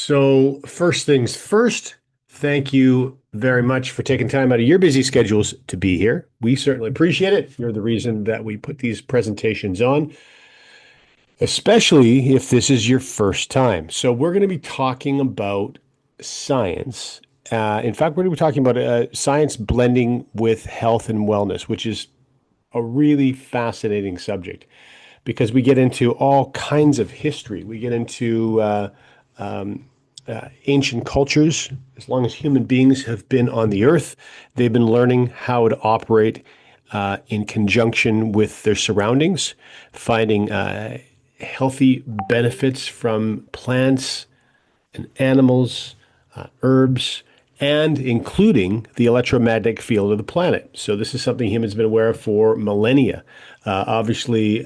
So, first things first, thank you very much for taking time out of your busy schedules to be here. We certainly appreciate it. You're the reason that we put these presentations on, especially if this is your first time. So, we're going to be talking about science. In fact, we're going to be talking about science blending with health and wellness, which is a really fascinating subject because we get into all kinds of history. We get into ancient cultures. As long as human beings have been on the earth, they've been learning how to operate in conjunction with their surroundings, finding healthy benefits from plants and animals, herbs, and including the electromagnetic field of the planet. So this is something humans have been aware of for millennia. Obviously,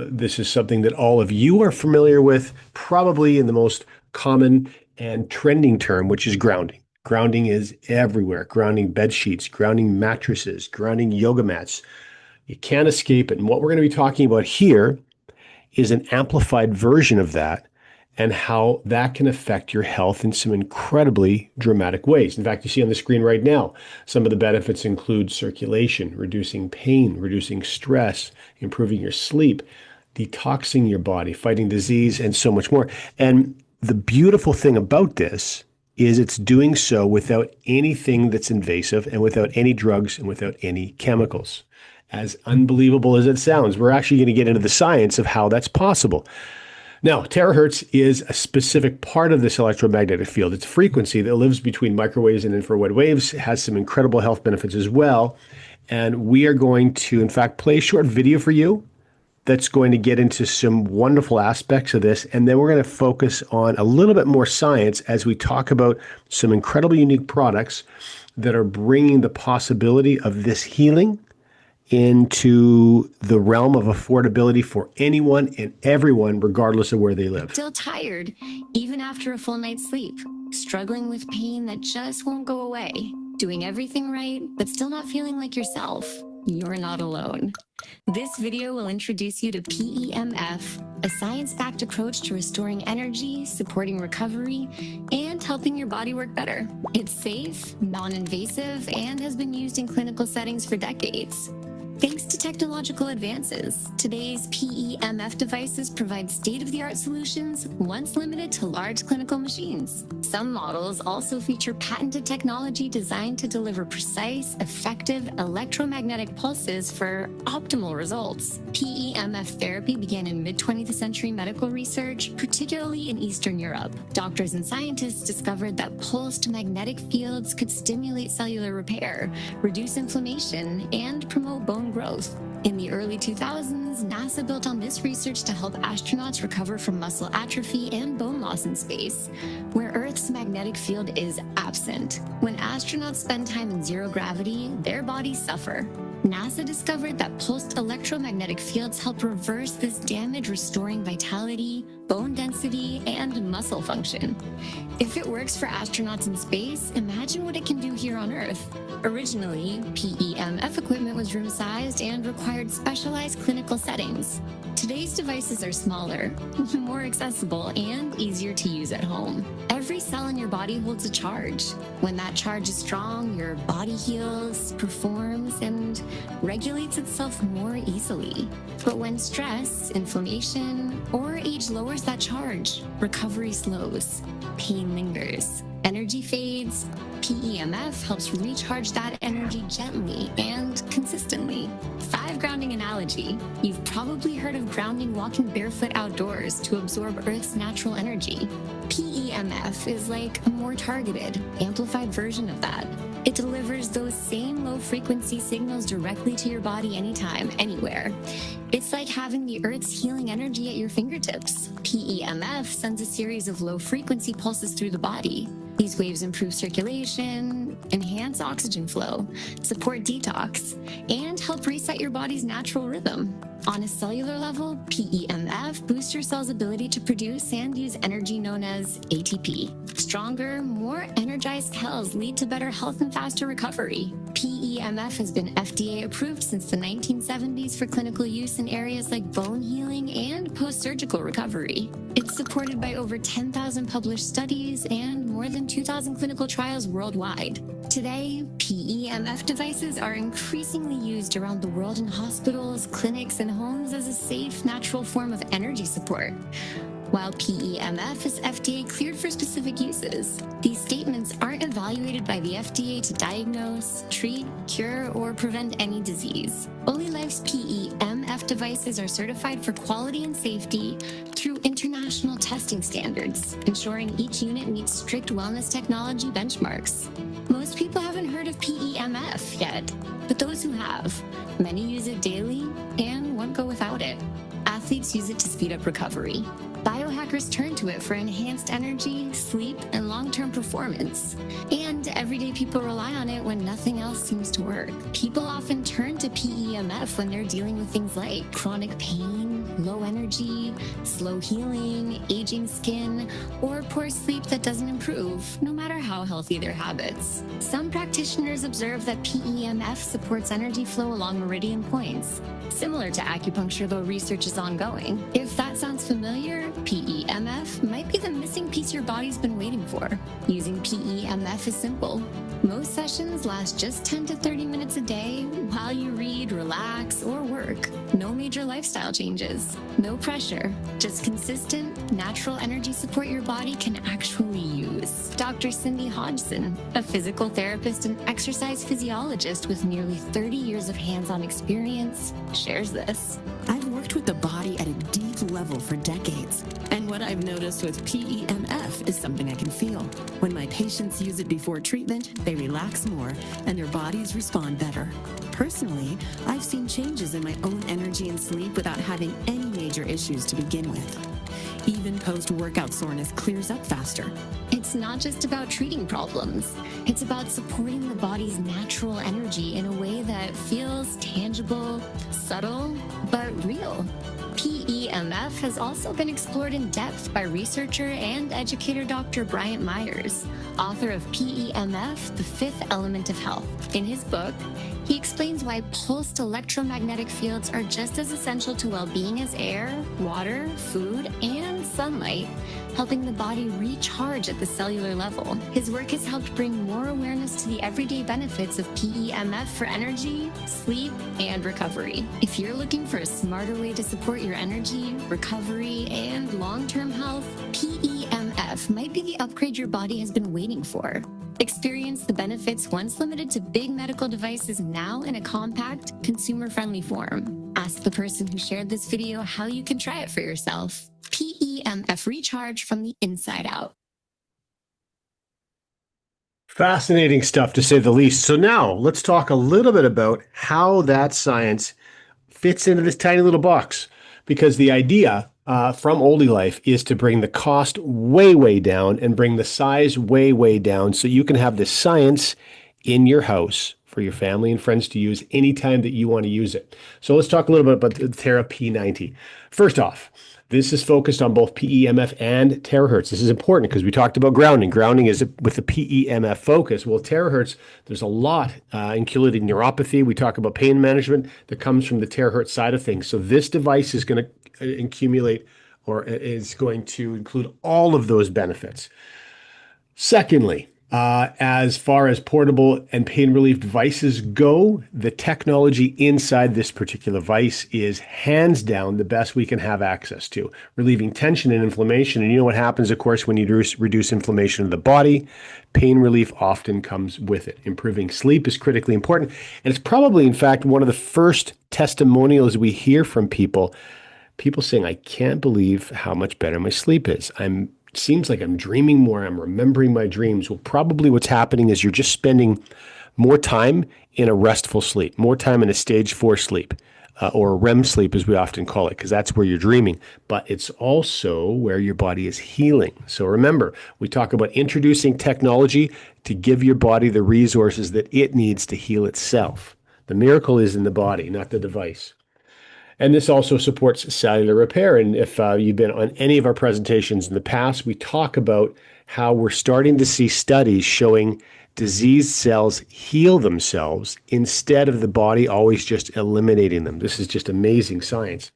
this is something that all of you are familiar with, probably in the most common and trending term, which is grounding. Grounding is everywhere. Grounding bed sheets, grounding mattresses, grounding yoga mats. You can't escape it. And what we're going to be talking about here is an amplified version of that and how that can affect your health in some incredibly dramatic ways. In fact, you see on the screen right now, some of the benefits include circulation, reducing pain, reducing stress, improving your sleep, detoxing your body, fighting disease, and so much more. And the beautiful thing about this is it's doing so without anything that's invasive and without any drugs and without any chemicals. As unbelievable as it sounds, we're actually going to get into the science of how that's possible. Now, terahertz is a specific part of this electromagnetic field. It's a frequency that lives between microwaves and infrared waves. It has some incredible health benefits as well. And we are going to, in fact, play a short video for you that's going to get into some wonderful aspects of this. And then we're going to focus on a little bit more science as we talk about some incredibly unique products that are bringing the possibility of this healing into the realm of affordability for anyone and everyone, regardless of where they live. Still tired, even after a full night's sleep, struggling with pain that just won't go away, doing everything right, but still not feeling like yourself. You're not alone. This video will introduce you to PEMF, a science-backed approach to restoring energy, supporting recovery, and helping your body work better. It's safe, non-invasive, and has been used in clinical settings for decades. Thanks to technological advances, today's PEMF devices provide state-of-the-art solutions once limited to large clinical machines. Some models also feature patented technology designed to deliver precise, effective electromagnetic pulses for optimal results. PEMF therapy began in mid-20th century medical research, particularly in Eastern Europe. Doctors and scientists discovered that pulsed magnetic fields could stimulate cellular repair, reduce inflammation, and promote bone growth. In the early 2000s, NASA built on this research to help astronauts recover from muscle atrophy and bone loss in space, where Earth's magnetic field is absent. When astronauts spend time in zero gravity, their bodies suffer. NASA discovered that pulsed electromagnetic fields help reverse this damage, restoring vitality, bone density, and muscle function. If it works for astronauts in space, imagine what it can do here on Earth. Originally, PEMF equipment was room-sized and required specialized clinical settings. Today's devices are smaller, more accessible, and easier to use at home. Every cell in your body holds a charge. When that charge is strong, your body heals, performs, and regulates itself more easily. But when stress, inflammation, or age lowers that charge, recovery slows, pain lingers, energy fades. PEMF helps recharge that energy gently and consistently. 5 grounding analogy. You've probably heard of grounding walking barefoot outdoors to absorb Earth's natural energy. PEMF is like a more targeted, amplified version of that. It delivers those same low-frequency signals directly to your body anytime, anywhere. It's like having the Earth's healing energy at your fingertips. PEMF sends a series of low-frequency pulses through the body. These waves improve circulation, enhance oxygen flow, support detox, and help reset your body's natural rhythm. On a cellular level, PEMF boosts your cell's ability to produce and use energy known as ATP. stronger, more energized cells lead to better health and faster recovery. PEMF has been FDA approved since the 1970s for clinical use in areas like bone healing and post-surgical recovery. It's supported by over 10,000 published studies and more than 2,000 clinical trials worldwide. Today, PEMF devices are increasingly used around the world in hospitals, clinics, and homes as a safe, natural form of energy support. While PEMF is FDA cleared for specific uses, these statements aren't evaluated by the FDA to diagnose, treat, cure, or prevent any disease. OlyLife's PEMF devices are certified for quality and safety through international testing standards, ensuring each unit meets strict wellness technology benchmarks. Most people haven't heard of PEMF yet, but those who have, many use it daily and won't go without it. Athletes use it to speed up recovery. Biohackers turn to it for enhanced energy, sleep, and long-term performance. And everyday people rely on it when nothing else seems to work. People often turn to PEMF when they're dealing with things like chronic pain, low energy, slow healing, aging skin, or poor sleep that doesn't improve, no matter how healthy their habits. Some practitioners observe that PEMF supports energy flow along meridian points, similar to acupuncture, though research is ongoing. If that sounds familiar, PEMF might be the missing piece your body's been waiting for. Using PEMF is simple. Most sessions last just 10 to 30 minutes a day while you read, relax, or work. No major lifestyle changes. No pressure. Just consistent, natural energy support your body can actually use. Dr. Cindy Hodgson, a physical therapist and exercise physiologist with nearly 30 years of hands-on experience, shares this. I've worked with the body at a deep level for decades, and what I've noticed with PEMF is something I can feel. When my patients use it before treatment, they relax more and their bodies respond better. Personally, I've seen changes in my own energy and sleep without having any major issues to begin with. Even post-workout soreness clears up faster. It's not just about treating problems. It's about supporting the body's natural energy in a way that feels tangible, subtle, but real. PEMF has also been explored in depth by researcher and educator Dr. Bryant Myers, author of PEMF, The Fifth Element of Health. In his book, he explains why pulsed electromagnetic fields are just as essential to well-being as air, water, food, and sunlight, helping the body recharge at the cellular level. His work has helped bring more awareness to the everyday benefits of PEMF for energy, sleep, and recovery. If you're looking for a smarter way to support your energy, recovery, and long-term health, PEMF might be the upgrade your body has been waiting for. Experience the benefits once limited to big medical devices now in a compact, consumer-friendly form. Ask the person who shared this video how you can try it for yourself. PEMF Recharge from the inside out. Fascinating stuff, to say the least. So now let's talk a little bit about how that science fits into this tiny little box, because the idea from OlyLife is to bring the cost way, way down and bring the size way, way down so you can have this science in your house for your family and friends to use anytime that you want to use it. So let's talk a little bit about the Tera P90. First off, this is focused on both PEMF and terahertz. This is important because we talked about grounding. Grounding is with the PEMF focus. Well, terahertz, there's a lot including neuropathy. We talk about pain management that comes from the terahertz side of things. So this device is going to accumulate, or is going to include, all of those benefits. Secondly, as far as portable and pain relief devices go, the technology inside this particular device is hands down the best we can have access to, relieving tension and inflammation. And you know what happens, of course, when you reduce inflammation of the body? Pain relief often comes with it. Improving sleep is critically important. And it's probably, in fact, one of the first testimonials we hear from people saying, I can't believe how much better my sleep is. Seems like I'm dreaming more. I'm remembering my dreams. Well, probably what's happening is you're just spending more time in a restful sleep, more time in a stage 4 sleep, or REM sleep, as we often call it, because that's where you're dreaming. But it's also where your body is healing. So remember, we talk about introducing technology to give your body the resources that it needs to heal itself. The miracle is in the body, not the device. And this also supports cellular repair. And if you've been on any of our presentations in the past, we talk about how we're starting to see studies showing diseased cells heal themselves instead of the body always just eliminating them. This is just amazing science.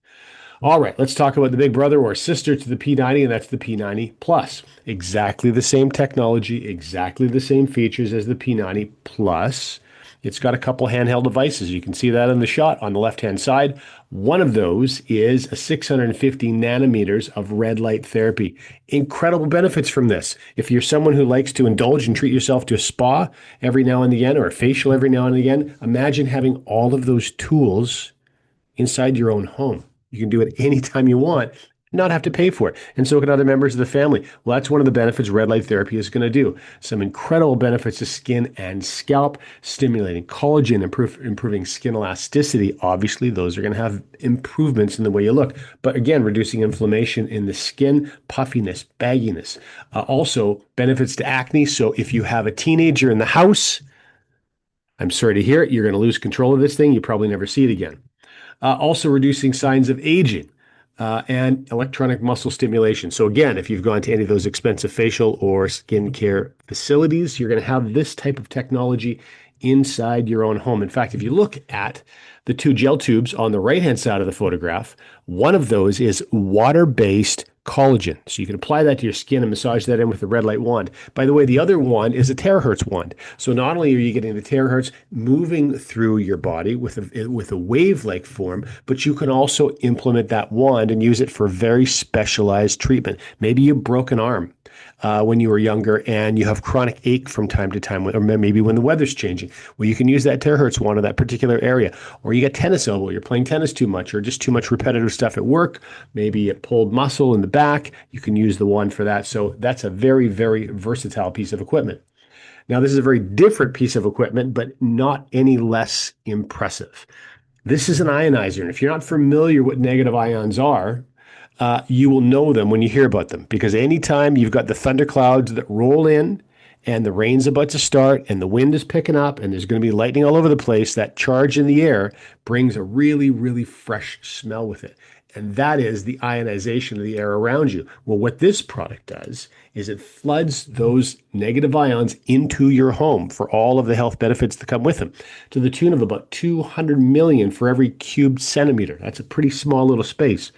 All right, let's talk about the big brother or sister to the P90, and that's the P90 Plus. Exactly the same technology, exactly the same features as the P90 Plus. It's got a couple handheld devices. You can see that in the shot on the left-hand side. One of those is a 650 nanometers of red light therapy. Incredible benefits from this. If you're someone who likes to indulge and treat yourself to a spa every now and again or a facial every now and again, imagine having all of those tools inside your own home. You can do it anytime you want, not have to pay for it. And so can other members of the family. Well, that's one of the benefits red light therapy is going to do. Some incredible benefits to skin and scalp, stimulating collagen, improving skin elasticity. Obviously, those are going to have improvements in the way you look. But again, reducing inflammation in the skin, puffiness, bagginess. Also, benefits to acne. So if you have a teenager in the house, I'm sorry to hear it, you're going to lose control of this thing. You probably never see it again. Also reducing signs of aging and electronic muscle stimulation. So again, if you've gone to any of those expensive facial or skincare facilities, you're going to have this type of technology inside your own home. In fact, if you look at the two gel tubes on the right-hand side of the photograph, one of those is water-based collagen. So you can apply that to your skin and massage that in with the red light wand. By the way, the other wand is a terahertz wand. So not only are you getting the terahertz moving through your body with a wave-like form, but you can also implement that wand and use it for very specialized treatment. Maybe you broke an arm when you were younger and you have chronic ache from time to time, or maybe when the weather's changing. Well, you can use that terahertz wand on that particular area. Or you get tennis elbow, you're playing tennis too much, or just too much repetitive stuff at work, maybe a pulled muscle in the back, you can use the wand for that. So that's a very, very versatile piece of equipment. Now, this is a very different piece of equipment, but not any less impressive. This is an ionizer. And if you're not familiar what negative ions are, you will know them when you hear about them, because anytime you've got the thunderclouds that roll in and the rain's about to start and the wind is picking up and there's going to be lightning all over the place, that charge in the air brings a really, really fresh smell with it. And that is the ionization of the air around you. Well, what this product does is it floods those negative ions into your home for all of the health benefits that come with them, to the tune of about 200 million for every cubed centimeter. That's a pretty small little space.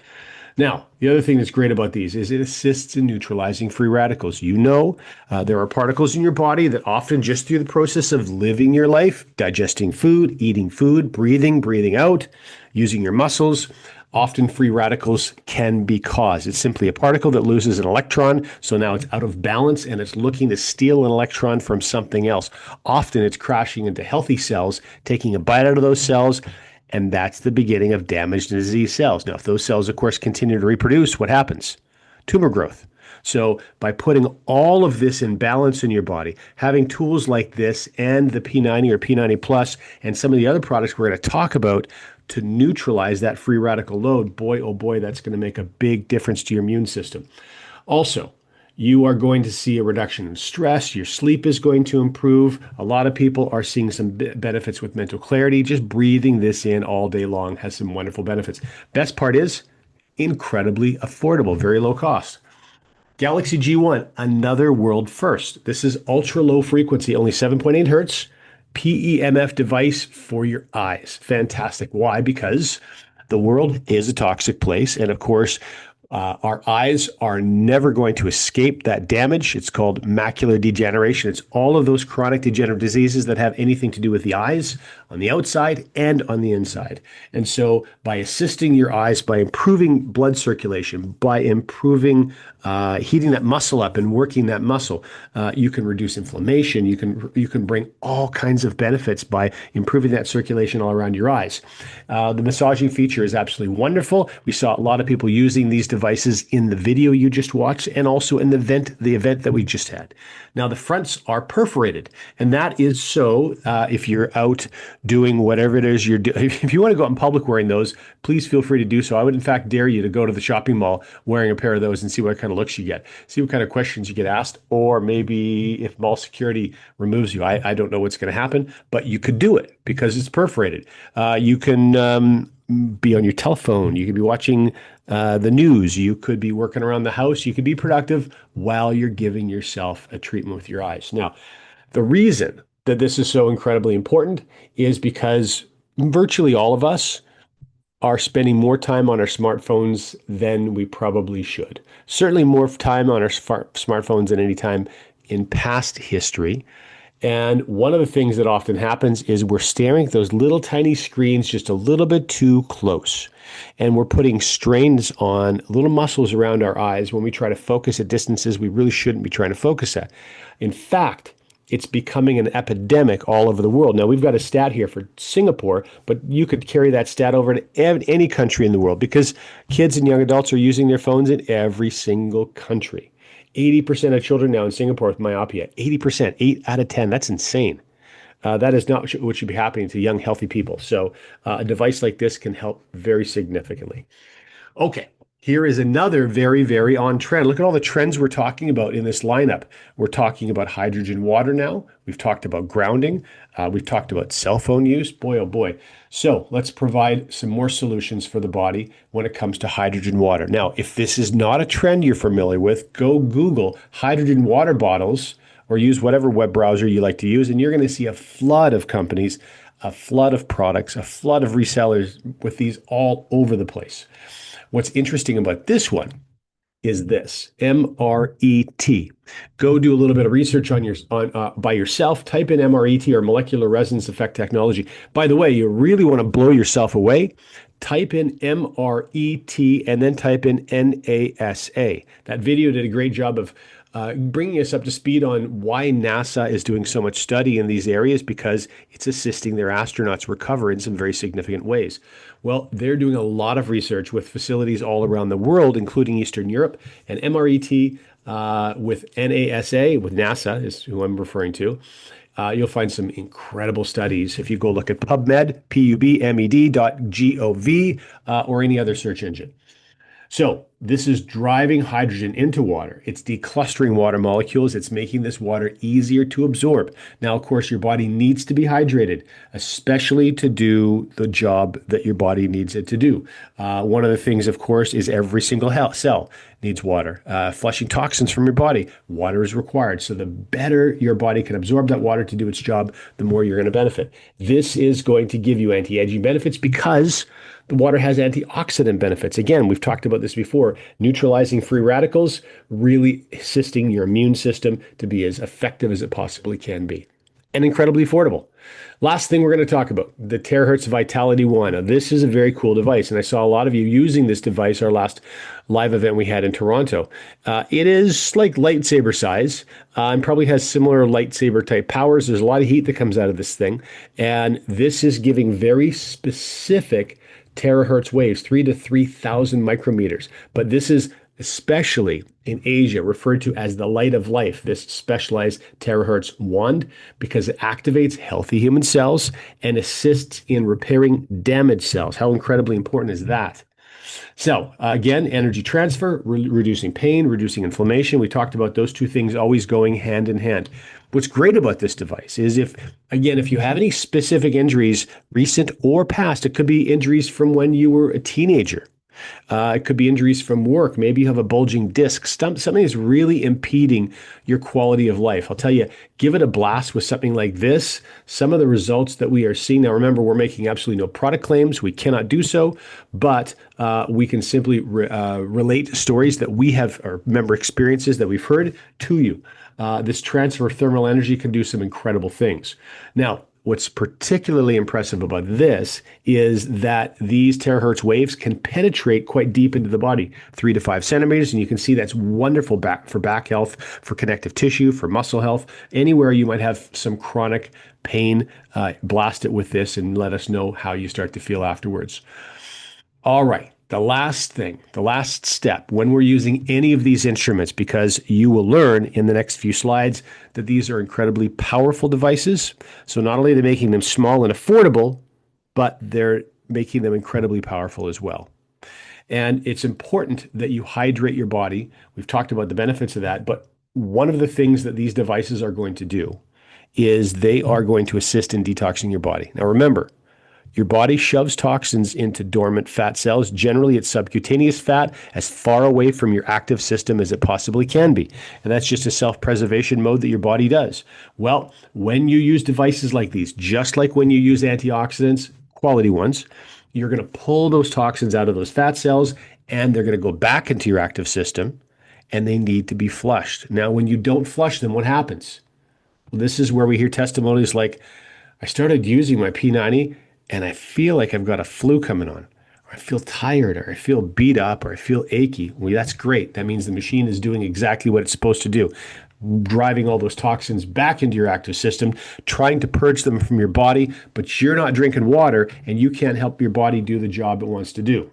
Now, the other thing that's great about these is it assists in neutralizing free radicals. You know, there are particles in your body that often just through the process of living your life, digesting food, eating food, breathing out, using your muscles, often free radicals can be caused. It's simply a particle that loses an electron, so now it's out of balance and it's looking to steal an electron from something else. Often it's crashing into healthy cells, taking a bite out of those cells, and that's the beginning of damaged and diseased cells. Now, if those cells, of course, continue to reproduce, what happens? Tumor growth. So by putting all of this in balance in your body, having tools like this and the P90 or P90 Plus and some of the other products we're going to talk about to neutralize that free radical load, boy, oh boy, that's going to make a big difference to your immune system. Also, you are going to see a reduction in stress. Your sleep is going to improve. A lot of people are seeing some benefits with mental clarity. Just breathing this in all day long has some wonderful benefits. Best part is incredibly affordable, very low cost. Galaxy G1, another world first. This is ultra low frequency, only 7.8 hertz, PEMF device for your eyes. Fantastic. Why? Because the world is a toxic place. And of course, our eyes are never going to escape that damage. It's called macular degeneration. It's all of those chronic degenerative diseases that have anything to do with the eyes on the outside and on the inside. And so by assisting your eyes, by improving blood circulation, by improving heating that muscle up and working that muscle, you can reduce inflammation. You can bring all kinds of benefits by improving that circulation all around your eyes. The massaging feature is absolutely wonderful. We saw a lot of people using these devices in the video you just watched and also in the event that we just had. Now, the fronts are perforated, and that is so if you're out doing whatever it is you're doing. If you want to go out in public wearing those, please feel free to do so. I would, in fact, dare you to go to the shopping mall wearing a pair of those and see what kind of looks you get, see what kind of questions you get asked, or maybe if mall security removes you. I don't know what's going to happen, but you could do it because it's perforated. You can be on your telephone. You could be watching the news. You could be working around the house. You could be productive while you're giving yourself a treatment with your eyes. Now, the reason that this is so incredibly important is because virtually all of us are spending more time on our smartphones than we probably should. Certainly more time on our smartphones than any time in past history. And one of the things that often happens is we're staring at those little tiny screens just a little bit too close. And we're putting strains on little muscles around our eyes when we try to focus at distances we really shouldn't be trying to focus at. In fact, it's becoming an epidemic all over the world. Now, we've got a stat here for Singapore, but you could carry that stat over to any country in the world because kids and young adults are using their phones in every single country. 80% of children now in Singapore with myopia. 80%, 8 out of 10. That's insane. That is not what should be happening to young, healthy people. So a device like this can help very significantly. Okay, here is another very, very on trend. Look at all the trends we're talking about in this lineup. We're talking about hydrogen water now. We've talked about grounding. We've talked about cell phone use. Boy, oh boy. So let's provide some more solutions for the body when it comes to hydrogen water. Now, if this is not a trend you're familiar with, go Google hydrogen water bottles or use whatever web browser you like to use, and you're going to see a flood of companies, a flood of products, a flood of resellers with these all over the place. What's interesting about this one is this, MRET. Go do a little bit of research by yourself. Type in MRET or molecular resonance effect technology. By the way, you really want to blow yourself away. Type in MRET and then type in NASA. That video did a great job of bringing us up to speed on why NASA is doing so much study in these areas, because it's assisting their astronauts recover in some very significant ways. Well, they're doing a lot of research with facilities all around the world, including Eastern Europe, and MRET with NASA, with NASA is who I'm referring to. You'll find some incredible studies if you go look at PubMed, PUBMED.gov, or any other search engine. So this is driving hydrogen into water. It's declustering water molecules. It's making this water easier to absorb. Now, of course, your body needs to be hydrated, especially to do the job that your body needs it to do. One of the things, of course, is every single cell needs water. Flushing toxins from your body, water is required. So the better your body can absorb that water to do its job, the more you're going to benefit. This is going to give you anti-aging benefits because the water has antioxidant benefits. Again, we've talked about this before, neutralizing free radicals, really assisting your immune system to be as effective as it possibly can be, and incredibly affordable. Last thing we're going to talk about, the Terahertz Vitality One. Now, this is a very cool device, and I saw a lot of you using this device our last live event we had in Toronto. It is like lightsaber size and probably has similar lightsaber type powers. There's a lot of heat that comes out of this thing, and this is giving very specific terahertz waves, 3,000 to 3,000 micrometers. But this is especially in Asia referred to as the light of life, this specialized terahertz wand, because it activates healthy human cells and assists in repairing damaged cells. How incredibly important is that? So again, energy transfer, reducing pain, reducing inflammation. We talked about those two things always going hand in hand. What's great about this device is if you have any specific injuries, recent or past, it could be injuries from when you were a teenager. It could be injuries from work. Maybe you have a bulging disc, something is really impeding your quality of life. I'll tell you, give it a blast with something like this. Some of the results that we are seeing now, remember, we're making absolutely no product claims. We cannot do so, but we can simply relate stories that we have, or remember experiences that we've heard to you. This transfer of thermal energy can do some incredible things. Now, what's particularly impressive about this is that these terahertz waves can penetrate quite deep into the body, 3 to 5 centimeters. And you can see that's wonderful for back health, for connective tissue, for muscle health, anywhere you might have some chronic pain, blast it with this and let us know how you start to feel afterwards. All right. The last thing, the last step when we're using any of these instruments, because you will learn in the next few slides that these are incredibly powerful devices. So not only are they making them small and affordable, but they're making them incredibly powerful as well. And it's important that you hydrate your body. We've talked about the benefits of that, but one of the things that these devices are going to do is they are going to assist in detoxing your body. Now remember, Your body shoves toxins into dormant fat cells. Generally, it's subcutaneous fat, as far away from your active system as it possibly can be. And that's just a self-preservation mode that your body does. Well, when you use devices like these, just like when you use antioxidants, quality ones, you're going to pull those toxins out of those fat cells, and they're going to go back into your active system, and they need to be flushed. Now, when you don't flush them, what happens? Well, this is where we hear testimonies like, I started using my P90 and I feel like I've got a flu coming on, or I feel tired, or I feel beat up, or I feel achy. Well, that's great. That means the machine is doing exactly what it's supposed to do, driving all those toxins back into your active system, trying to purge them from your body, but you're not drinking water and you can't help your body do the job it wants to do.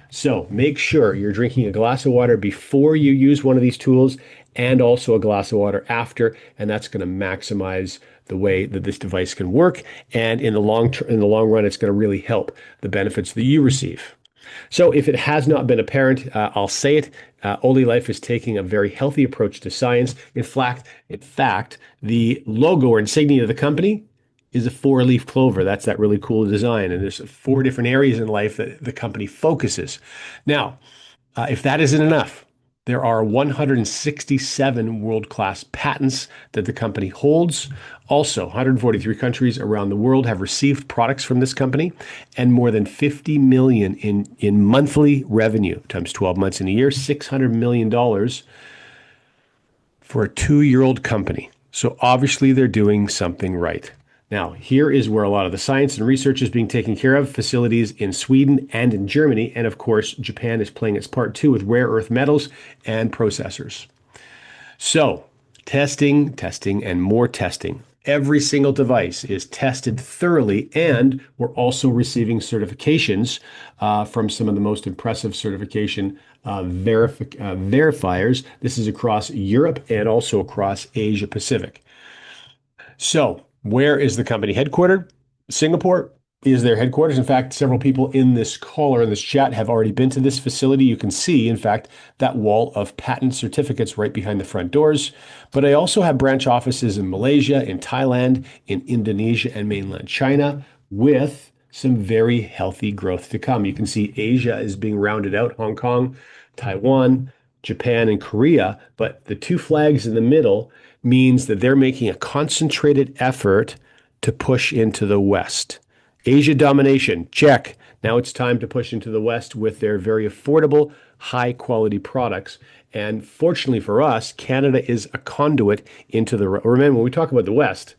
So make sure you're drinking a glass of water before you use one of these tools, and also a glass of water after, and that's going to maximize the way that this device can work. And in the long run, it's going to really help the benefits that you receive. So if it has not been apparent, I'll say it. OlyLife is taking a very healthy approach to science. In fact, the logo or insignia of the company is a four-leaf clover. That's that really cool design. And there's 4 different areas in life that the company focuses. Now, if that isn't enough, there are 167 world-class patents that the company holds. Also, 143 countries around the world have received products from this company, and more than 50 million in monthly revenue times 12 months in a year, $600 million for a 2-year-old company. So obviously they're doing something right. Now, here is where a lot of the science and research is being taken care of, facilities in Sweden and in Germany. And of course, Japan is playing its part too with rare earth metals and processors. So testing, and more testing. Every single device is tested thoroughly, and we're also receiving certifications from some of the most impressive certification verifiers. This is across Europe and also across Asia Pacific. So where is the company headquartered? Singapore is their headquarters. In fact, several people in this call or in this chat have already been to this facility. You can see, in fact, that wall of patent certificates right behind the front doors. But I also have branch offices in Malaysia, in Thailand, in Indonesia, and mainland China, with some very healthy growth to come. You can see Asia is being rounded out, Hong Kong, Taiwan, Japan, and Korea. But the 2 flags in the middle means that they're making a concentrated effort to push into the West. Asia domination, check. Now it's time to push into the West with their very affordable, high-quality products. And fortunately for us, Canada is a conduit into the... Remember, when we talk about the West,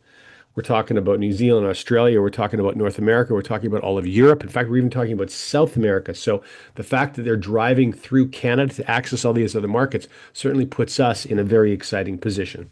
we're talking about New Zealand, Australia, we're talking about North America, we're talking about all of Europe. In fact, we're even talking about South America. So the fact that they're driving through Canada to access all these other markets certainly puts us in a very exciting position.